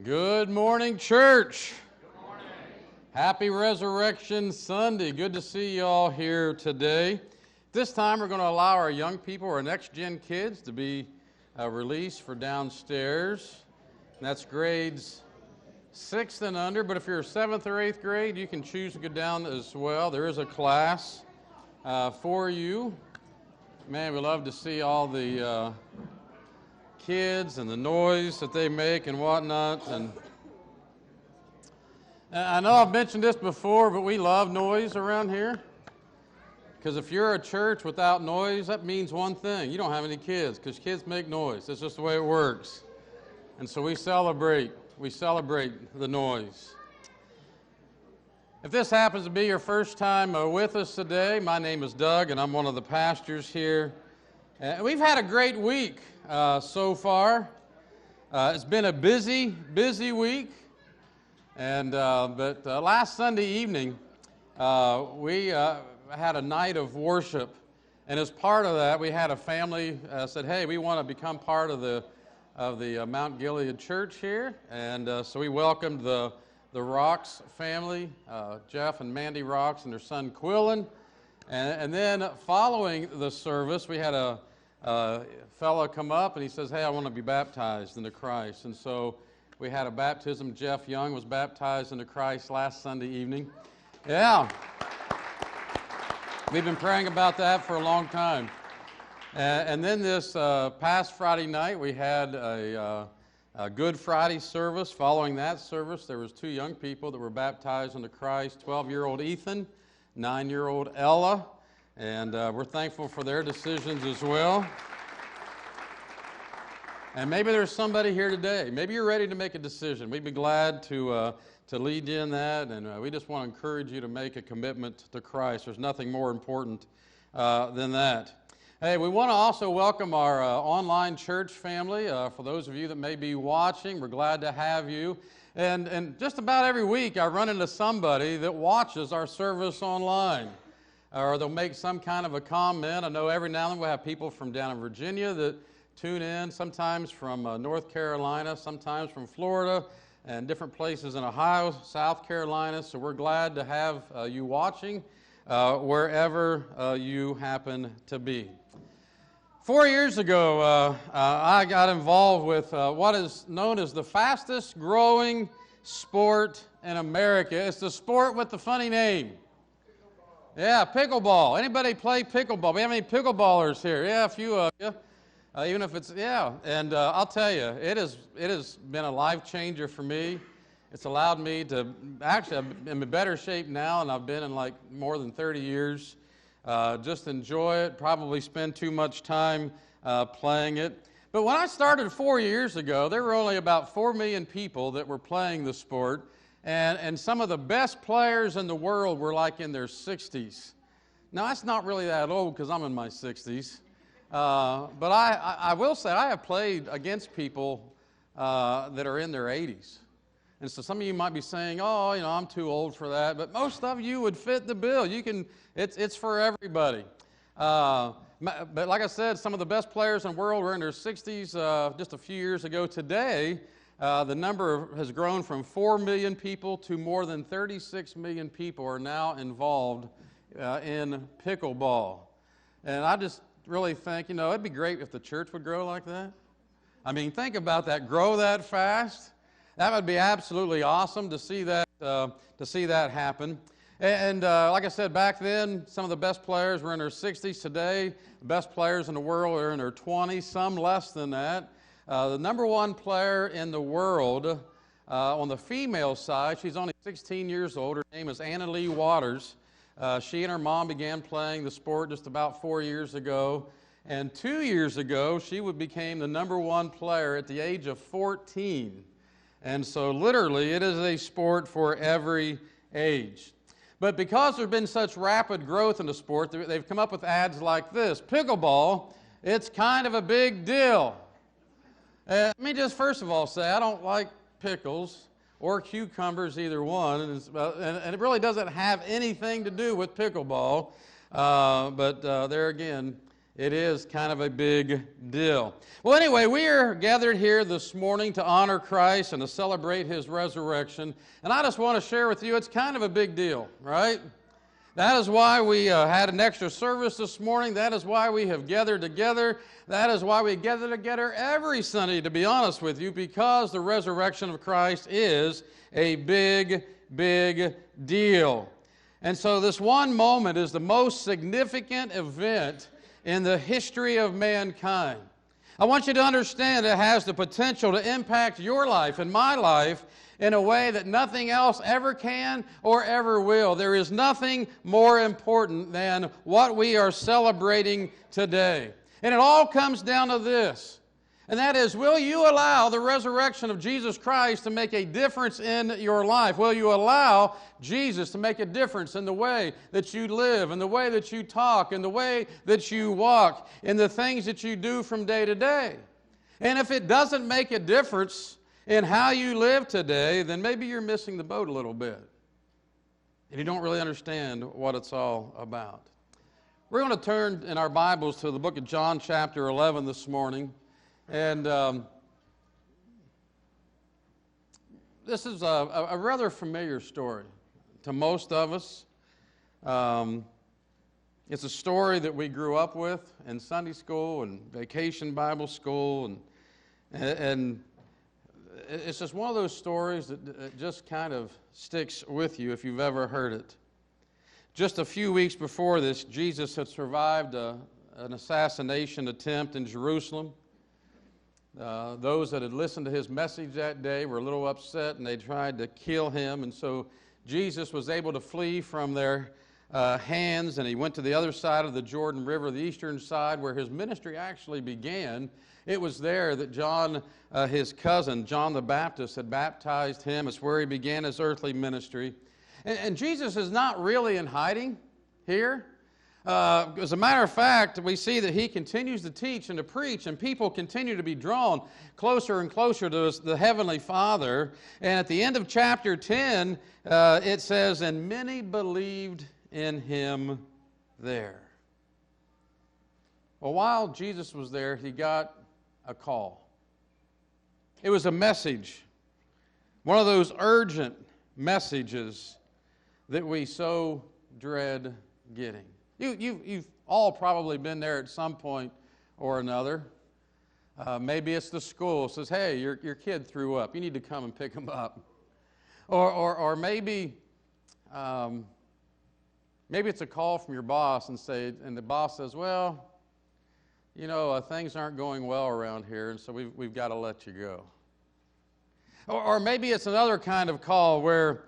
Good morning, church. Good morning. Happy Resurrection Sunday. Good to see you all here today. This time we're going to allow our young people, our next-gen kids, to be released for downstairs. And that's grades 6th and under, but if you're 7th or 8th grade, you can choose to go down as well. There is a class for you. Man, we love to see all the kids and the noise that they make and whatnot. And I know I've mentioned this before, but we love noise around here. Because if you're a church without noise, that means one thing. You don't have any kids, because kids make noise. That's just the way it works. And so we celebrate the noise. If this happens to be your first time with us today, my name is Doug, and I'm one of the pastors here. We've had a great week so far. It's been a busy week. But last Sunday evening, we had a night of worship. And as part of that, we had a family said, hey, we want to become part of the Mount Gilead Church here. And so we welcomed the Rocks family, Jeff and Mandy Rocks and their son Quillen. And then following the service, we had a fellow come up and he says, hey, I want to be baptized into Christ. And so we had a baptism. Jeff Young was baptized into Christ last Sunday evening. Yeah. We've been praying about that for a long time. And then this past Friday night, we had a Good Friday service. Following that service, there was 2 young people that were baptized into Christ, 12-year-old Ethan, 9-year-old Ella. And we're thankful for their decisions as well. And maybe there's somebody here today. Maybe you're ready to make a decision. We'd be glad to lead you in that. And we just want to encourage you to make a commitment to Christ. There's nothing more important than that. Hey, we want to also welcome our online church family. For those of you that may be watching, we're glad to have you. And just about every week I run into somebody that watches our service online. Or they'll make some kind of a comment. I know every now and then we'll have people from down in Virginia that tune in, sometimes from North Carolina, sometimes from Florida, and different places in Ohio, South Carolina. So we're glad to have you watching wherever you happen to be. 4 years ago, I got involved with what is known as the fastest growing sport in America. It's the sport with the funny name. Yeah, pickleball. Anybody play pickleball? We have any pickleballers here? Yeah, a few of you. Even if it's, yeah. And I'll tell you, it has been a life changer for me. It's allowed me to, actually, I'm in better shape now than I've been in like more than 30 years. Just enjoy it, probably spend too much time playing it. But when I started 4 years ago, there were only about 4 million people that were playing the sport. And some of the best players in the world were like in their 60s. Now, that's not really that old because I'm in my 60s. But I will say I have played against people that are in their 80s. And so some of you might be saying, oh, I'm too old for that. But most of you would fit the bill. It's for everybody. But like I said, some of the best players in the world were in their 60s just a few years ago. Today, the number has grown from 4 million people to more than 36 million people are now involved in pickleball. And I just really think, it'd be great if the church would grow like that. I mean, think about that, grow that fast. That would be absolutely awesome to see that happen. And like I said, back then, some of the best players were in their 60s. Today, the best players in the world are in their 20s, some less than that. The number 1 player in the world on the female side, she's only 16 years old. Her name is Anna Lee Waters. She and her mom began playing the sport just about 4 years ago. And 2 years ago, she became the number 1 player at the age of 14. And so literally, it is a sport for every age. But because there's been such rapid growth in the sport, they've come up with ads like this. Pickleball, it's kind of a big deal. Let me just first of all say, I don't like pickles or cucumbers, either one, and it really doesn't have anything to do with pickleball. But there again, It is kind of a big deal. Well, anyway, we are gathered here this morning to honor Christ and to celebrate His resurrection. And I just want to share with you, it's kind of a big deal, right? That is why we had an extra service this morning. That is why we have gathered together. That is why we gather together every Sunday, to be honest with you, because the resurrection of Christ is a big, big deal. And so this one moment is the most significant event in the history of mankind. I want you to understand it has the potential to impact your life and my life in a way that nothing else ever can or ever will. There is nothing more important than what we are celebrating today. And it all comes down to this, and that is, will you allow the resurrection of Jesus Christ to make a difference in your life? Will you allow Jesus to make a difference in the way that you live, in the way that you talk, in the way that you walk, in the things that you do from day to day? And if it doesn't make a difference in how you live today, then maybe you're missing the boat a little bit, and you don't really understand what it's all about. We're going to turn in our Bibles to the book of John chapter 11 this morning. And this is a rather familiar story to most of us. It's a story that we grew up with in Sunday school and vacation Bible school, and it's just one of those stories that just kind of sticks with you if you've ever heard it. Just a few weeks before this, Jesus had survived an assassination attempt in Jerusalem. Those that had listened to his message that day were a little upset, and they tried to kill him. And so Jesus was able to flee from their hands, and he went to the other side of the Jordan River, the eastern side, where his ministry actually began. It was there that John, his cousin, John the Baptist, had baptized him. It's where he began his earthly ministry. And Jesus is not really in hiding here. As a matter of fact, we see that he continues to teach and to preach, and people continue to be drawn closer and closer to the Heavenly Father. And at the end of chapter 10, it says, "And many believed in him there." Well, while Jesus was there, he got a call. It was a message, one of those urgent messages that we so dread getting. You've all probably been there at some point or another. Maybe it's the school says, "Hey, your kid threw up. You need to come and pick him up." Or maybe it's a call from your boss and the boss says, "Well, you know, things aren't going well around here, and so we've got to let you go." Or maybe it's another kind of call where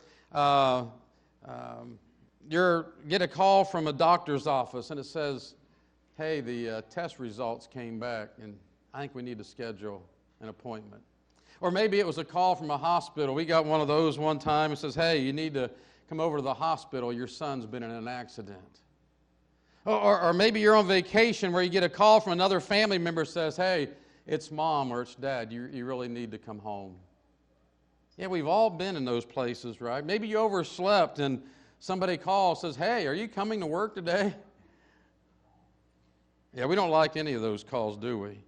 you get a call from a doctor's office, and it says, "Hey, the test results came back, and I think we need to schedule an appointment." Or maybe it was a call from a hospital. We got one of those one time. It says, "Hey, you need to come over to the hospital. Your son's been in an accident." Or maybe you're on vacation where you get a call from another family member that says, "Hey, it's mom or it's dad. You really need to come home." Yeah, we've all been in those places, right? Maybe you overslept and somebody calls, says, "Hey, are you coming to work today?" Yeah, we don't like any of those calls, do we?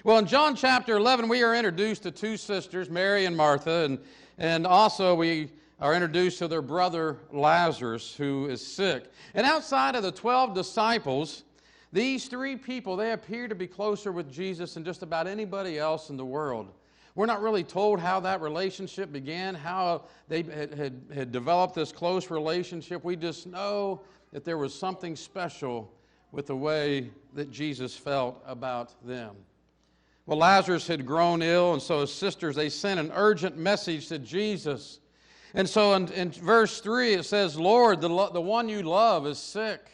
Well, in John chapter 11, we are introduced to two sisters, Mary and Martha, and also we are introduced to their brother Lazarus, who is sick. And outside of the 12 disciples, these three people, they appear to be closer with Jesus than just about anybody else in the world. We're not really told how that relationship began, how they had developed this close relationship. We just know that there was something special with the way that Jesus felt about them. Well, Lazarus had grown ill, and so his sisters, they sent an urgent message to Jesus. And so in verse 3, it says, "Lord, the one you love is sick.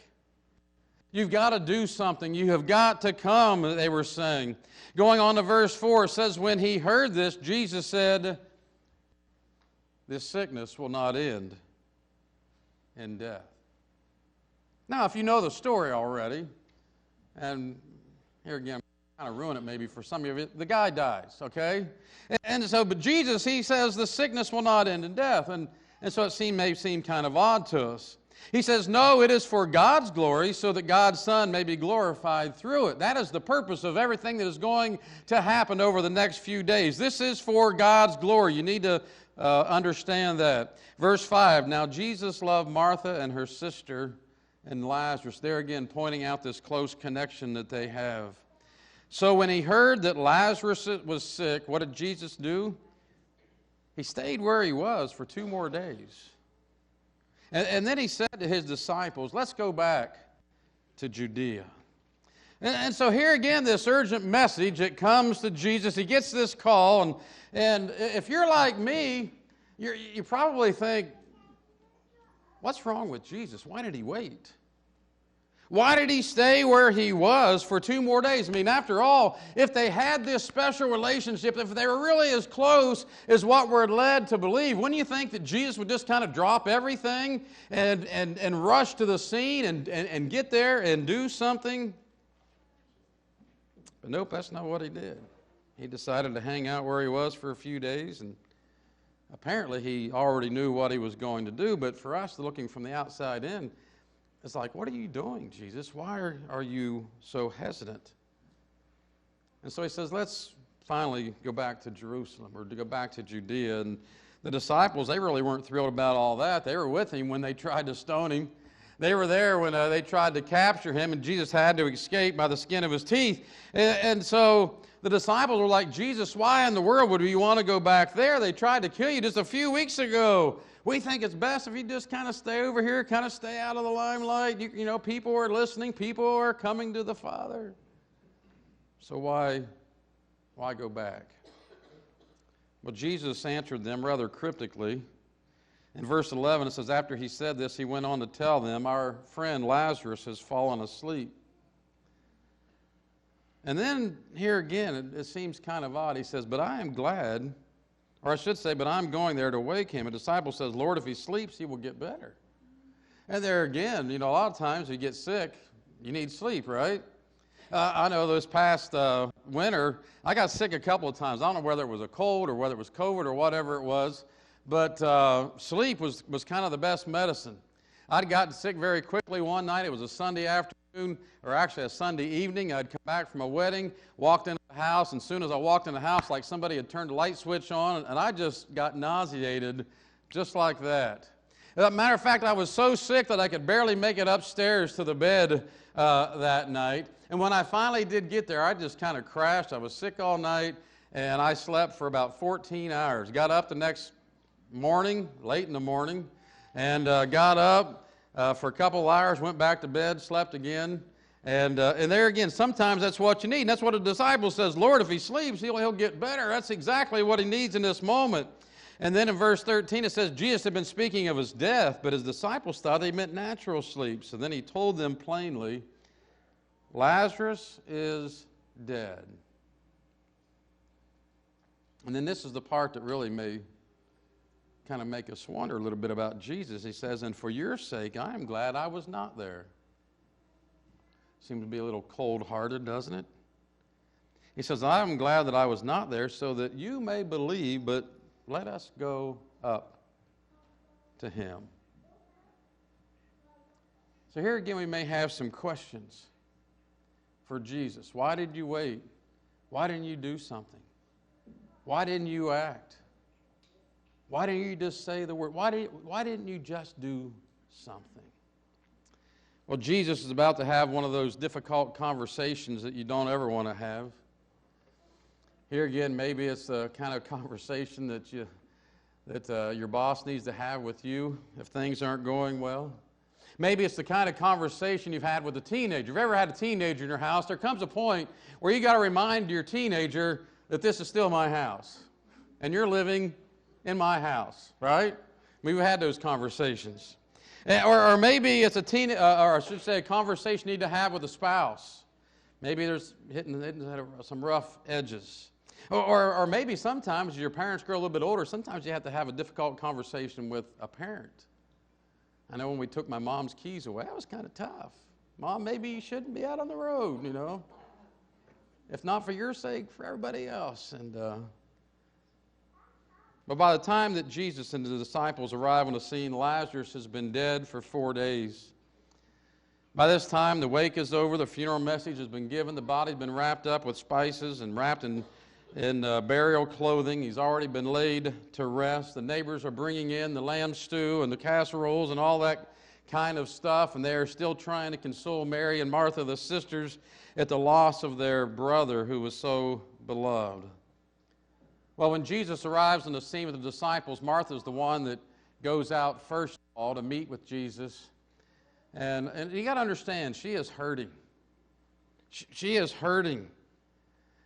You've got to do something. You have got to come," they were saying. Going on to verse 4, it says, "When he heard this, Jesus said, 'This sickness will not end in death.'" Now, if you know the story already, and here again, I'm kind of ruin it maybe for some of you, the guy dies, okay? And so, but Jesus, he says the sickness will not end in death. And so it may seem kind of odd to us. He says, no, it is for God's glory, so that God's Son may be glorified through it. That is the purpose of everything that is going to happen over the next few days. This is for God's glory. You need to understand that. Verse 5, now Jesus loved Martha and her sister and Lazarus. There again, pointing out this close connection that they have. So when he heard that Lazarus was sick, what did Jesus do? He stayed where he was for 2 more days. And then he said to his disciples, let's go back to Judea. And so here again, this urgent message that comes to Jesus. He gets this call, and if you're like me, you probably think, what's wrong with Jesus? Why did he wait? Why did he stay where he was for 2 more days? I mean, after all, if they had this special relationship, if they were really as close as what we're led to believe, wouldn't you think that Jesus would just kind of drop everything and rush to the scene and get there and do something? But nope, that's not what he did. He decided to hang out where he was for a few days, and apparently he already knew what he was going to do, but for us, looking from the outside in, it's like, what are you doing, Jesus? Why are you so hesitant? And so he says, let's finally go back to Jerusalem, or to go back to Judea. And the disciples, they really weren't thrilled about all that. They were with him when they tried to stone him. They were there when they tried to capture him, and Jesus had to escape by the skin of his teeth. And so the disciples were like, Jesus, why in the world would we want to go back there? They tried to kill you just a few weeks ago. We think it's best if you just kind of stay over here, kind of stay out of the limelight. You know, people are listening. People are coming to the Father. So why go back? Well, Jesus answered them rather cryptically. In verse 11, it says, after he said this, he went on to tell them, our friend Lazarus has fallen asleep. And then here again, it seems kind of odd. He says, but I am glad, or I should say, but I'm going there to wake him. A disciple says, Lord, if he sleeps, he will get better. And there again, you know, a lot of times you get sick, you need sleep, right? I know this past winter, I got sick a couple of times. I don't know whether it was a cold or whether it was COVID or whatever it was, but sleep was kind of the best medicine. I'd gotten sick very quickly one night. It was a Sunday afternoon, or actually a Sunday evening. I'd come back from a wedding, walked into the house, and as soon as I walked in the house, like somebody had turned a light switch on, and I just got nauseated just like that. As a matter of fact, I was so sick that I could barely make it upstairs to the bed that night. And when I finally did get there, I just kind of crashed. I was sick all night, and I slept for about 14 hours. Got up the next morning, late in the morning, and got up for a couple of hours, went back to bed, slept again. And there again, sometimes that's what you need. And that's what a disciple says, Lord, if he sleeps, he'll get better. That's exactly what he needs in this moment. And then in verse 13, it says, Jesus had been speaking of his death, but his disciples thought he meant natural sleep. So then he told them plainly, Lazarus is dead. And then this is the part that really may kind of make us wonder a little bit about Jesus. He says, and for your sake, I am glad I was not there. Seems to be a little cold-hearted, doesn't it? He says, I am glad that I was not there so that you may believe, but let us go up to him. So here again we may have some questions for Jesus. Why did you wait? Why didn't you do something? Why didn't you act? Why didn't you just say the word? Why didn't you just do something? Well, Jesus is about to have one of those difficult conversations that you don't ever want to have. Here again, maybe it's the kind of conversation that your boss needs to have with you if things aren't going well. Maybe it's the kind of conversation you've had with a teenager. If you've ever had a teenager in your house, there comes a point where you got to remind your teenager that this is still my house, and you're living in my house, right? We've had those conversations. Or maybe it's a conversation you need to have with a spouse. Maybe there's hitting some rough edges. Or maybe sometimes your parents grow a little bit older, sometimes you have to have a difficult conversation with a parent. I know when we took my mom's keys away, that was kind of tough. Mom, maybe you shouldn't be out on the road, you know. If not for your sake, for everybody else. And But by the time that Jesus and the disciples arrive on the scene, Lazarus has been dead for 4 days. By this time, the wake is over, the funeral message has been given, the body's been wrapped up with spices and wrapped in burial clothing. He's already been laid to rest. The neighbors are bringing in the lamb stew and the casseroles and all that kind of stuff, and they are still trying to console Mary and Martha, the sisters, at the loss of their brother who was so beloved. Well, when Jesus arrives on the scene with the disciples, Martha's the one that goes out first of all to meet with Jesus. And you got to understand, she is hurting. She is hurting.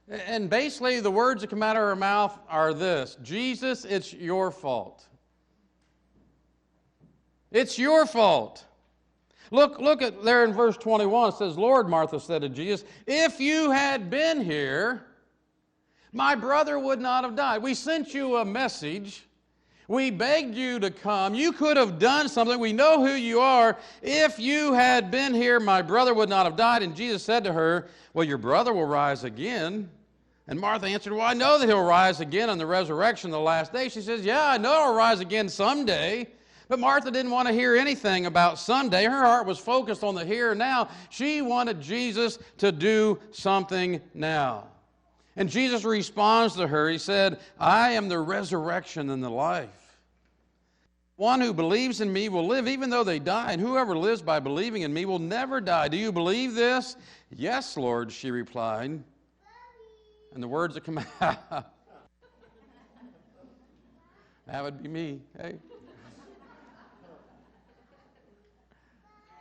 And basically, the words that come out of her mouth are this: Jesus, it's your fault. It's your fault. Look at there in verse 21. It says, Lord, Martha said to Jesus, if you had been here, my brother would not have died. We sent you a message. We begged you to come. You could have done something. We know who you are. If you had been here, my brother would not have died. And Jesus said to her, well, your brother will rise again. And Martha answered, well, I know that he'll rise again on the resurrection the last day. She says, yeah, I know he'll rise again someday. But Martha didn't want to hear anything about someday. Her heart was focused on the here and now. She wanted Jesus to do something now. And Jesus responds to her. He said, I am the resurrection and the life. One who believes in me will live even though they die, and whoever lives by believing in me will never die. Do you believe this? Yes, Lord, she replied. And the words that come out, that would be me, hey.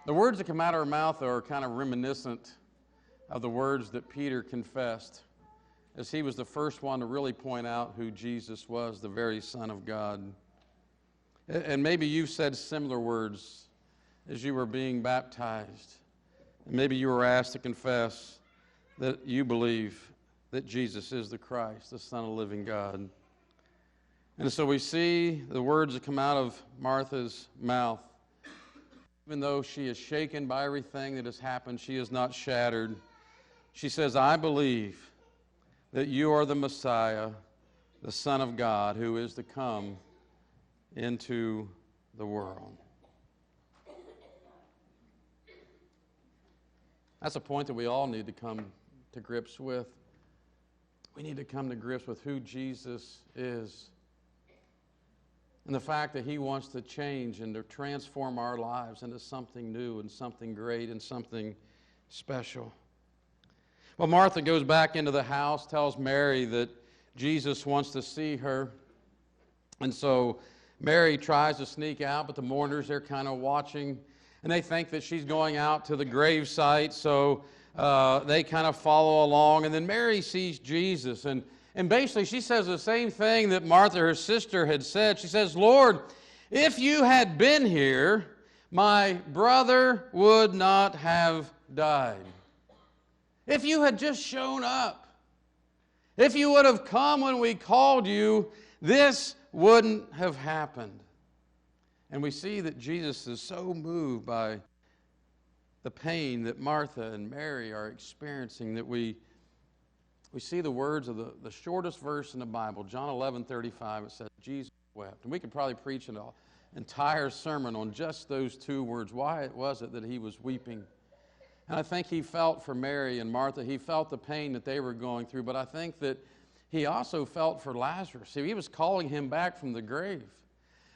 The words that come out of her mouth are kind of reminiscent of the words that Peter confessed, as he was the first one to really point out who Jesus was, the very Son of God. And maybe you've said similar words as you were being baptized. And maybe you were asked to confess that you believe that Jesus is the Christ, the Son of the living God. And so we see the words that come out of Martha's mouth. Even though she is shaken by everything that has happened, she is not shattered. She says, I believe that you are the Messiah, the Son of God, who is to come into the world. That's a point that we all need to come to grips with. We need to come to grips with who Jesus is and the fact that he wants to change and to transform our lives into something new and something great and something special. Well, Martha goes back into the house, tells Mary that Jesus wants to see her. And so Mary tries to sneak out, but the mourners, they're kind of watching. And they think that she's going out to the grave site, so they kind of follow along. And then Mary sees Jesus. And basically she says the same thing that Martha, her sister, had said. She says, Lord, if you had been here, my brother would not have died. If you had just shown up, if you would have come when we called you, this wouldn't have happened. And we see that Jesus is so moved by the pain that Martha and Mary are experiencing that we see the words of the shortest verse in the Bible, John 11:35. It says, Jesus wept. And we could probably preach an entire sermon on just those two words. Why was it that he was weeping? And I think he felt for Mary and Martha. He felt the pain that they were going through. But I think that he also felt for Lazarus. See, he was calling him back from the grave.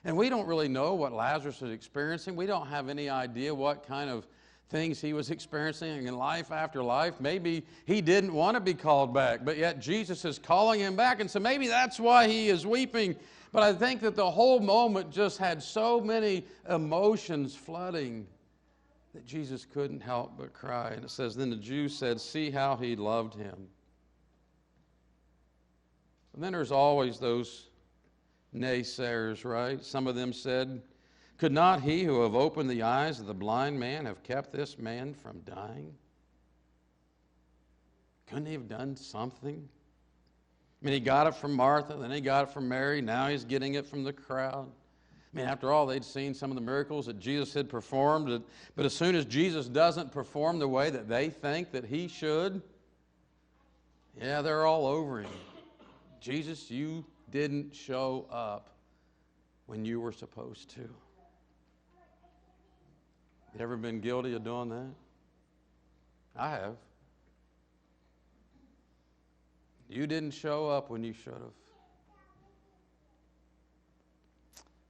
And we don't really know what Lazarus was experiencing. We don't have any idea what kind of things he was experiencing in life after life. Maybe he didn't want to be called back, but yet Jesus is calling him back. And so maybe that's why he is weeping. But I think that the whole moment just had so many emotions flooding that Jesus couldn't help but cry. And it says, then the Jews said, see how he loved him. And then there's always those naysayers, right? Some of them said, could not he who have opened the eyes of the blind man have kept this man from dying? Couldn't he have done something? I mean, he got it from Martha, then he got it from Mary, now he's getting it from the crowd. I mean, after all, they'd seen some of the miracles that Jesus had performed, but as soon as Jesus doesn't perform the way that they think that he should, yeah, they're all over him. Jesus, you didn't show up when you were supposed to. You ever been guilty of doing that? I have. You didn't show up when you should have.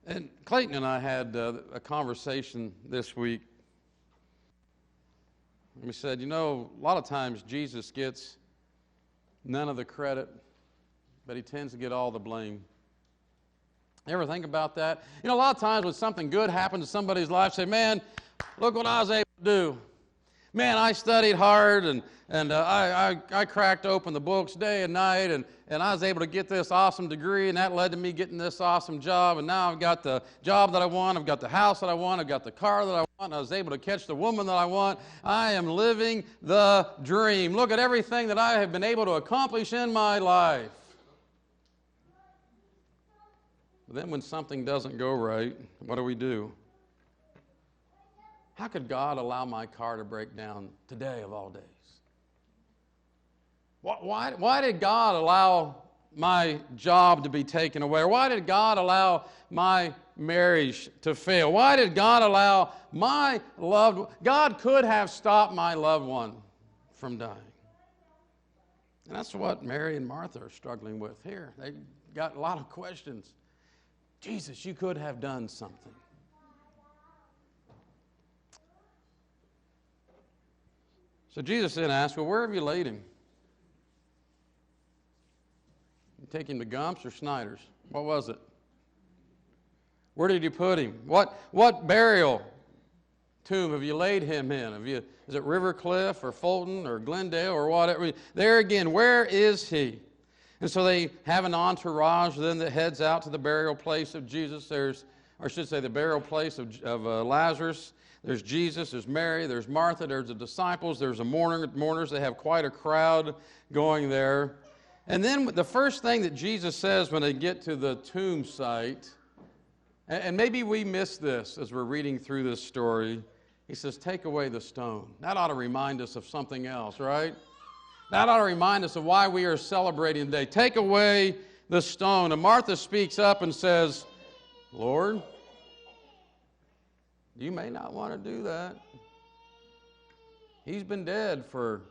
And Clayton and I had a conversation this week. We said, a lot of times Jesus gets none of the credit, but he tends to get all the blame. You ever think about that? A lot of times when something good happens in somebody's life, say, man, look what I was able to do. Man, I studied hard, and I cracked open the books day and night, and I was able to get this awesome degree, and that led to me getting this awesome job, and now I've got the job that I want, I've got the house that I want, I've got the car that I want, and I was able to catch the woman that I want. I am living the dream. Look at everything that I have been able to accomplish in my life. But then when something doesn't go right, what do? How could God allow my car to break down today of all days? Why did God allow my job to be taken away? Or why did God allow my marriage to fail? Why did God allow my loved one? God could have stopped my loved one from dying. And that's what Mary and Martha are struggling with here. They got a lot of questions. Jesus, you could have done something. So Jesus then asked, well, where have you laid him? You take him to Gump's or Snyder's? What was it? Where did you put him? What burial tomb have you laid him in? Is it River Cliff or Fulton or Glendale or whatever? There again, where is he? And so they have an entourage then that heads out to the burial place of Jesus. The burial place of Lazarus. There's Jesus, there's Mary, there's Martha, there's the disciples, there's the mourners. They have quite a crowd going there. And then the first thing that Jesus says when they get to the tomb site, and maybe we miss this as we're reading through this story, he says, take away the stone. That ought to remind us of something else, right? That ought to remind us of why we are celebrating today. Take away the stone. And Martha speaks up and says, Lord, you may not want to do that. He's been dead for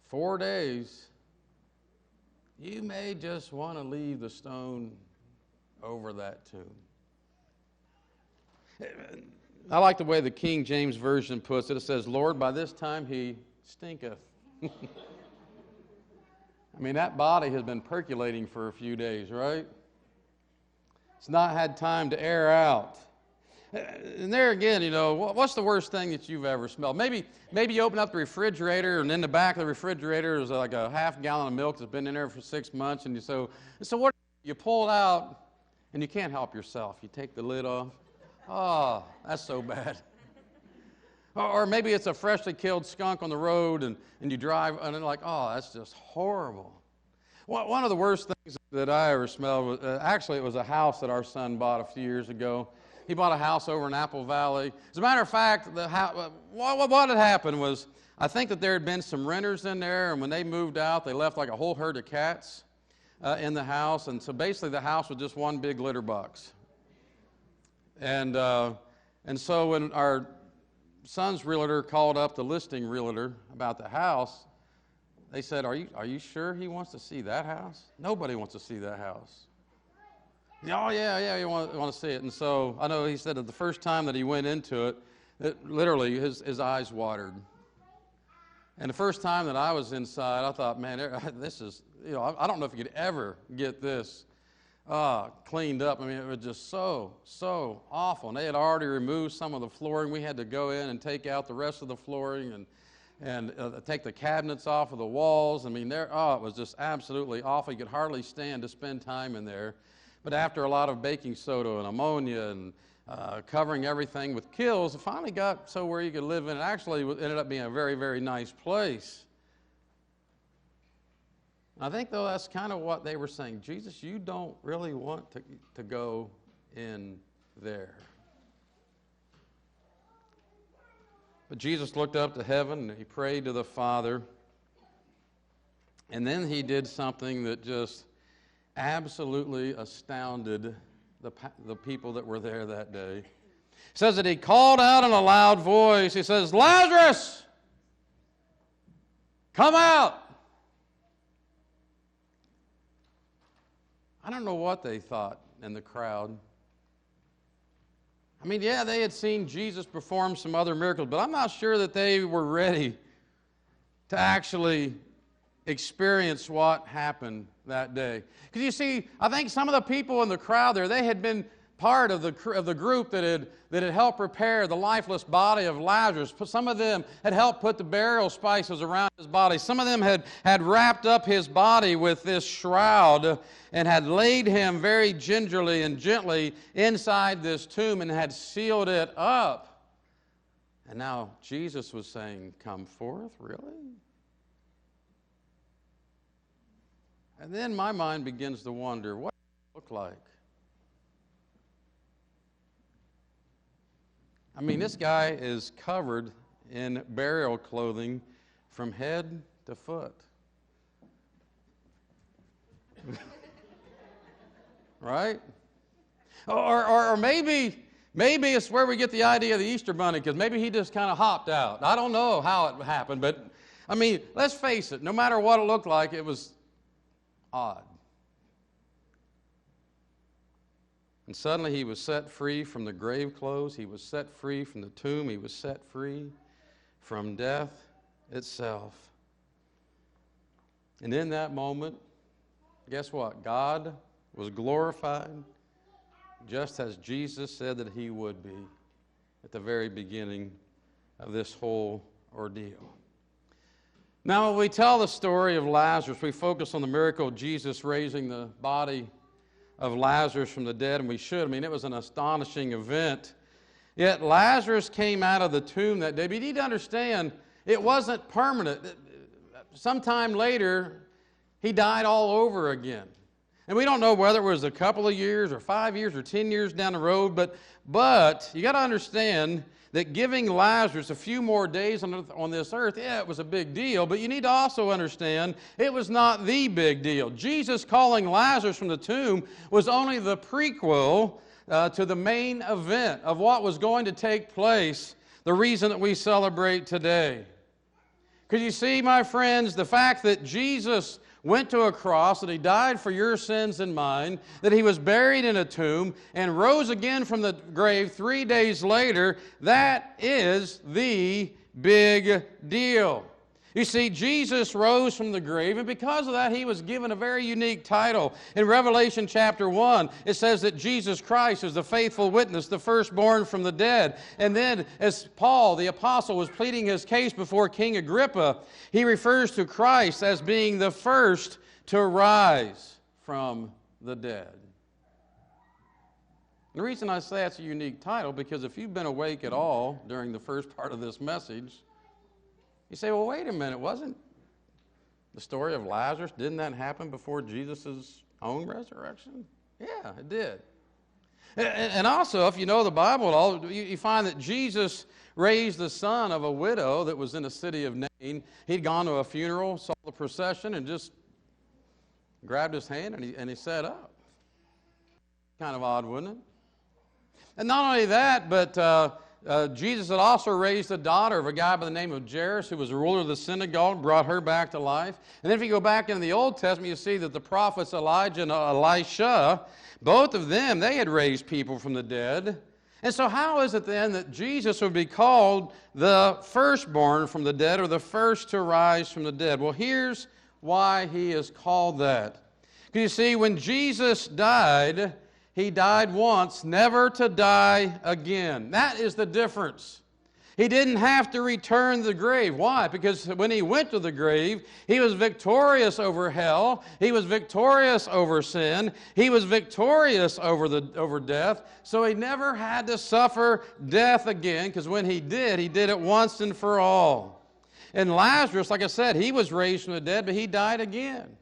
4 days. You may just want to leave the stone over that tomb. I like the way the King James Version puts it. It says, Lord, by this time he stinketh. That body has been percolating for a few days, right? It's not had time to air out. And there again, what's the worst thing that you've ever smelled? Maybe you open up the refrigerator, and in the back of the refrigerator is like a half gallon of milk that's been in there for 6 months, and so what? You pull it out, and you can't help yourself. You take the lid off. Oh, that's so bad. Or maybe it's a freshly killed skunk on the road, and you drive, and it's like, oh, that's just horrible. One of the worst things that I ever smelled was, actually, it was a house that our son bought a few years ago. He bought a house over in Apple Valley. As a matter of fact, what had happened was, I think that there had been some renters in there, and when they moved out, they left like a whole herd of cats in the house, and so basically the house was just one big litter box. And so when our son's realtor called up the listing realtor about the house, they said, are you sure he wants to see that house? Nobody wants to see that house. Oh, yeah, you want to see it. And so I know he said that the first time that he went into it, literally his eyes watered. And the first time that I was inside, I thought, man, this is, I don't know if you could ever get this cleaned up. It was just so awful. And they had already removed some of the flooring. We had to go in and take out the rest of the flooring and take the cabinets off of the walls. It was just absolutely awful. You could hardly stand to spend time in there. But after a lot of baking soda and ammonia and covering everything with kills, it finally got so where you could live in it. Actually, it ended up being a very, very nice place. I think, though, that's kind of what they were saying. Jesus, you don't really want to go in there. But Jesus looked up to heaven and he prayed to the Father. And then he did something that just absolutely astounded the people that were there that day. It says that he called out in a loud voice. He says, "Lazarus, come out." I don't know what they thought in the crowd. I mean, yeah, they had seen Jesus perform some other miracles, but I'm not sure that they were ready to actually experience what happened that day. Because you see, I think some of the people in the crowd there, they had been part of the group that had helped prepare the lifeless body of Lazarus. Some of them had helped put the burial spices around his body. Some of them had wrapped up his body with this shroud and had laid him very gingerly and gently inside this tomb and had sealed it up. And now Jesus was saying, "Come forth," really? And then my mind begins to wonder, what does it look like? I mean, this guy is covered in burial clothing from head to foot. Right? Or maybe it's where we get the idea of the Easter Bunny, because maybe he just kind of hopped out. I don't know how it happened, but, I mean, let's face it, no matter what it looked like, it was odd. And suddenly he was set free from the grave clothes. He was set free from the tomb. He was set free from death itself. And in that moment, guess what? God was glorified just as Jesus said that he would be at the very beginning of this whole ordeal. Now, when we tell the story of Lazarus, we focus on the miracle of Jesus raising the body of Lazarus from the dead, and we should. I mean, it was an astonishing event. Yet Lazarus came out of the tomb that day, but you need to understand, it wasn't permanent. Sometime later, he died all over again. And we don't know whether it was a couple of years or 5 years or 10 years down the road, but you got to understand that giving Lazarus a few more days on this earth, yeah, it was a big deal, but you need to also understand it was not the big deal. Jesus calling Lazarus from the tomb was only the prequel to the main event of what was going to take place, the reason that we celebrate today. Because you see, my friends, the fact that Jesus went to a cross, that he died for your sins and mine, that he was buried in a tomb and rose again from the grave 3 days later, that is the big deal. You see, Jesus rose from the grave, and because of that, he was given a very unique title. In Revelation chapter 1, it says that Jesus Christ is the faithful witness, the firstborn from the dead. And then, as Paul, the apostle, was pleading his case before King Agrippa, he refers to Christ as being the first to rise from the dead. The reason I say that's a unique title, because if you've been awake at all during the first part of this message, you say, well, wait a minute, wasn't the story of Lazarus, didn't that happen before Jesus' own resurrection? Yeah, it did. And also, if you know the Bible at all, you find that Jesus raised the son of a widow that was in the city of Nain. He'd gone to a funeral, saw the procession, and just grabbed his hand and he sat up. Kind of odd, wouldn't it? And not only that, but Jesus had also raised the daughter of a guy by the name of Jairus, who was a ruler of the synagogue, brought her back to life. And then if you go back into the Old Testament, you see that the prophets Elijah and Elisha, both of them, they had raised people from the dead. And so how is it then that Jesus would be called the firstborn from the dead, or the first to rise from the dead? Well, here's why he is called that. Because you see, when Jesus died, he died once, never to die again. That is the difference. He didn't have to return to the grave. Why? Because when he went to the grave, he was victorious over hell. He was victorious over sin. He was victorious over death. So he never had to suffer death again, because when he did it once and for all. And Lazarus, like I said, he was raised from the dead, but he died again.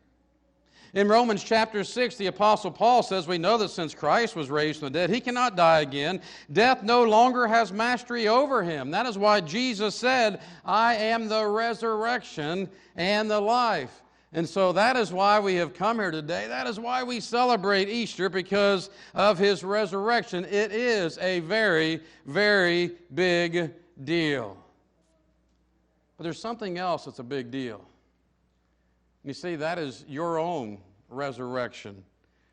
In Romans chapter 6, the Apostle Paul says, we know that since Christ was raised from the dead, he cannot die again. Death no longer has mastery over him. That is why Jesus said, I am the resurrection and the life. And so that is why we have come here today. That is why we celebrate Easter, because of his resurrection. It is a very, very big deal. But there's something else that's a big deal. You see, that is your own resurrection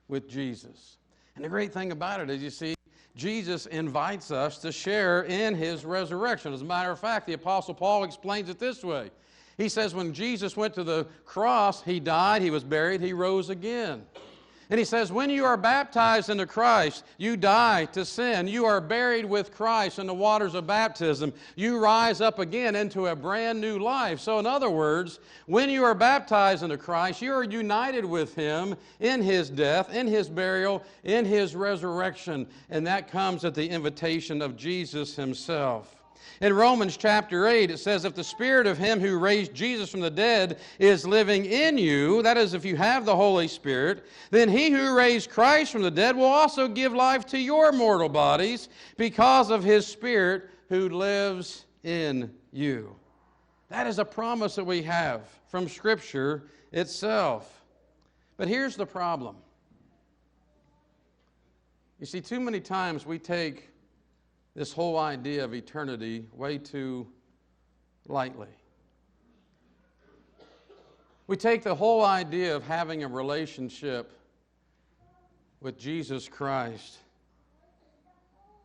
with Jesus. And the great thing about it is, you see, Jesus invites us to share in his resurrection. As a matter of fact, the Apostle Paul explains it this way. He says when Jesus went to the cross, he died, he was buried, he rose again. And he says, when you are baptized into Christ, you die to sin. You are buried with Christ in the waters of baptism. You rise up again into a brand new life. So in other words, when you are baptized into Christ, you are united with him in his death, in his burial, in his resurrection. And that comes at the invitation of Jesus himself. In Romans chapter 8, it says, if the Spirit of him who raised Jesus from the dead is living in you, that is, if you have the Holy Spirit, then he who raised Christ from the dead will also give life to your mortal bodies because of his Spirit who lives in you. That is a promise that we have from Scripture itself. But here's the problem. You see, too many times we take this whole idea of eternity way too lightly. We take the whole idea of having a relationship with Jesus Christ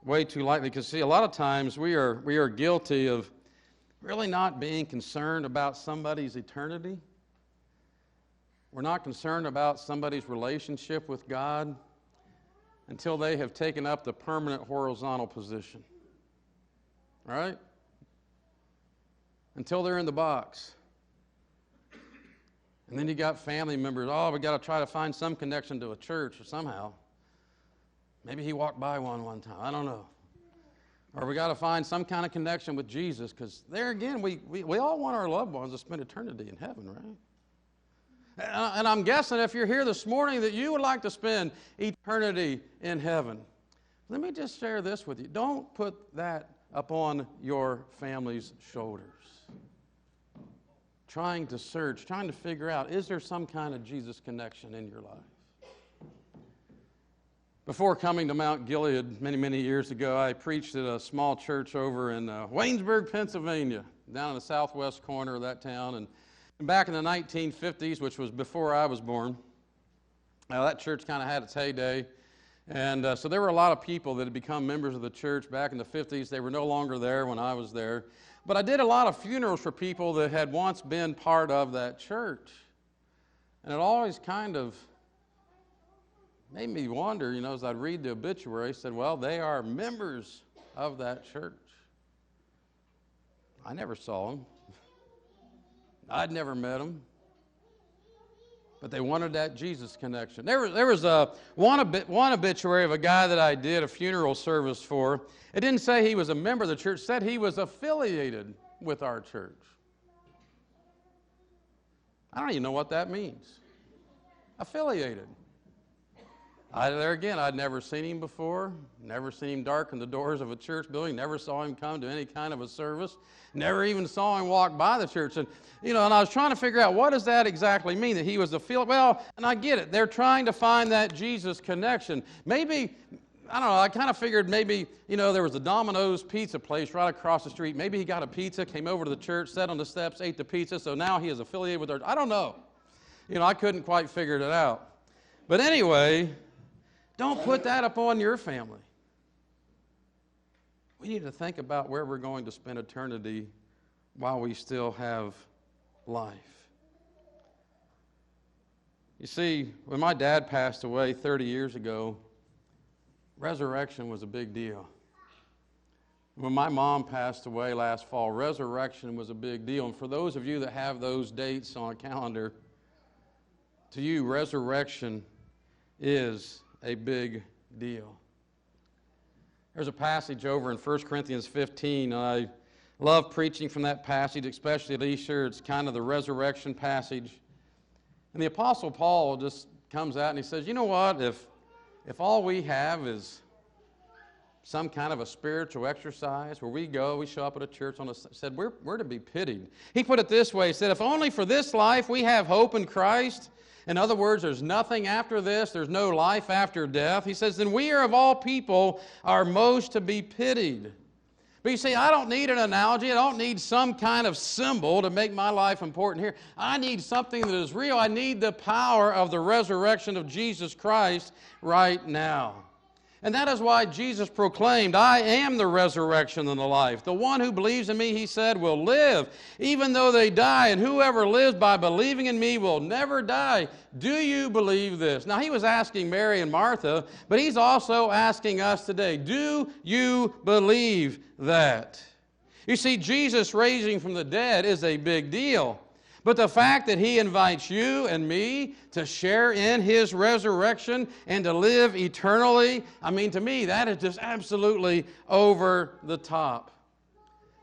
way too lightly. Because, see, a lot of times we are guilty of really not being concerned about somebody's eternity. We're not concerned about somebody's relationship with God until they have taken up the permanent horizontal position. Right? Until they're in the box. And then you got family members, oh, we got to try to find some connection to a church or somehow. Maybe he walked by one time, I don't know. Or we got to find some kind of connection with Jesus, because there again, we all want our loved ones to spend eternity in heaven, right? And I'm guessing if you're here this morning that you would like to spend eternity in heaven. Let me just share this with you. Don't put that upon your family's shoulders. Trying to search, trying to figure out, is there some kind of Jesus connection in your life? Before coming to Mount Gilead many, many years ago, I preached at a small church over in Waynesburg, Pennsylvania, down in the southwest corner of that town. And back in the 1950s, which was before I was born, that church kind of had its heyday. And so there were a lot of people that had become members of the church back in the 50s. They were no longer there when I was there. But I did a lot of funerals for people that had once been part of that church. And it always kind of made me wonder, as I'd read the obituary, I said, well, they are members of that church. I never saw them. I'd never met them, but they wanted that Jesus connection. There was one obituary of a guy that I did a funeral service for. It didn't say he was a member of the church. It said he was affiliated with our church. I don't even know what that means. Affiliated. There again, I'd never seen him before, never seen him darken the doors of a church building, never saw him come to any kind of a service, never even saw him walk by the church. And, and I was trying to figure out, what does that exactly mean, that he was affiliated? Well, and I get it. They're trying to find that Jesus connection. Maybe, I don't know, I kind of figured maybe, there was a Domino's pizza place right across the street. Maybe he got a pizza, came over to the church, sat on the steps, ate the pizza, so now he is affiliated with our, I don't know. I couldn't quite figure it out. But anyway, don't put that upon your family. We need to think about where we're going to spend eternity while we still have life. You see, when my dad passed away 30 years ago, resurrection was a big deal. When my mom passed away last fall, resurrection was a big deal. And for those of you that have those dates on a calendar, to you, resurrection is a big deal. There's a passage over in 1 Corinthians 15. I love preaching from that passage, especially at Easter. It's kind of the resurrection passage. And the Apostle Paul just comes out and he says, you know what? If all we have is some kind of a spiritual exercise where we show up at a church said we're to be pitied. He put it this way, he said, if only for this life we have hope in Christ, in other words, there's nothing after this, there's no life after death, he says, then we are of all people are most to be pitied. But you see, I don't need an analogy. I don't need some kind of symbol to make my life important here. I need something that is real. I need the power of the resurrection of Jesus Christ right now. And that is why Jesus proclaimed, I am the resurrection and the life. The one who believes in me, he said, will live, even though they die. And whoever lives by believing in me will never die. Do you believe this? Now, he was asking Mary and Martha, but he's also asking us today, do you believe that? You see, Jesus raising from the dead is a big deal. But the fact that he invites you and me to share in his resurrection and to live eternally, I mean, to me, that is just absolutely over the top.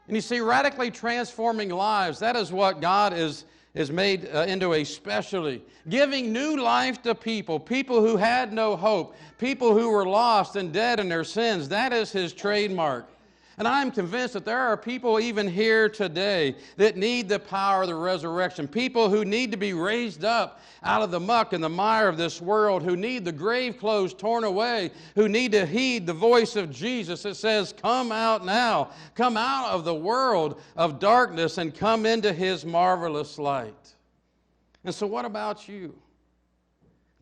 And you see, radically transforming lives, that is what God is made into a specialty. Giving new life to people who had no hope, people who were lost and dead in their sins, that is his trademark. And I'm convinced that there are people even here today that need the power of the resurrection. People who need to be raised up out of the muck and the mire of this world, who need the grave clothes torn away, who need to heed the voice of Jesus that says, come out now. Come out of the world of darkness and come into his marvelous light. And so what about you?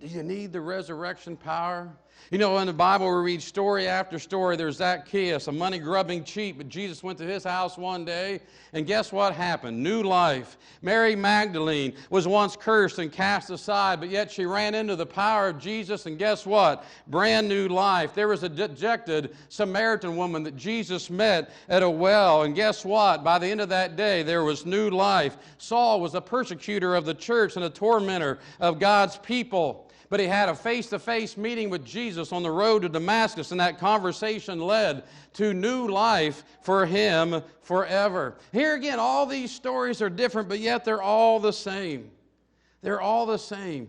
Do you need the resurrection power? You know, in the Bible we read story after story. There's Zacchaeus, a money-grubbing cheat, but Jesus went to his house one day, and guess what happened? New life. Mary Magdalene was once cursed and cast aside, but yet she ran into the power of Jesus, and guess what? Brand new life. There was a dejected Samaritan woman that Jesus met at a well, and guess what? By the end of that day, there was new life. Saul was a persecutor of the church and a tormentor of God's people. But he had a face-to-face meeting with Jesus on the road to Damascus, and that conversation led to new life for him forever. Here again, all these stories are different, but yet they're all the same. They're all the same.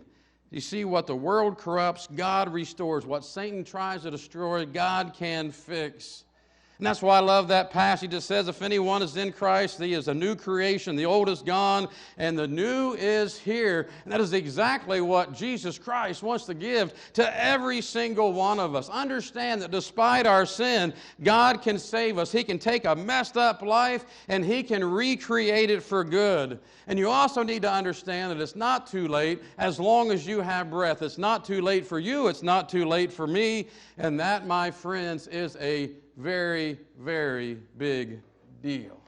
You see, what the world corrupts, God restores. What Satan tries to destroy, God can fix. And that's why I love that passage that says, if anyone is in Christ, he is a new creation. The old is gone, and the new is here. And that is exactly what Jesus Christ wants to give to every single one of us. Understand that despite our sin, God can save us. He can take a messed up life, and he can recreate it for good. And you also need to understand that it's not too late as long as you have breath. It's not too late for you. It's not too late for me. And that, my friends, is a very, very big deal.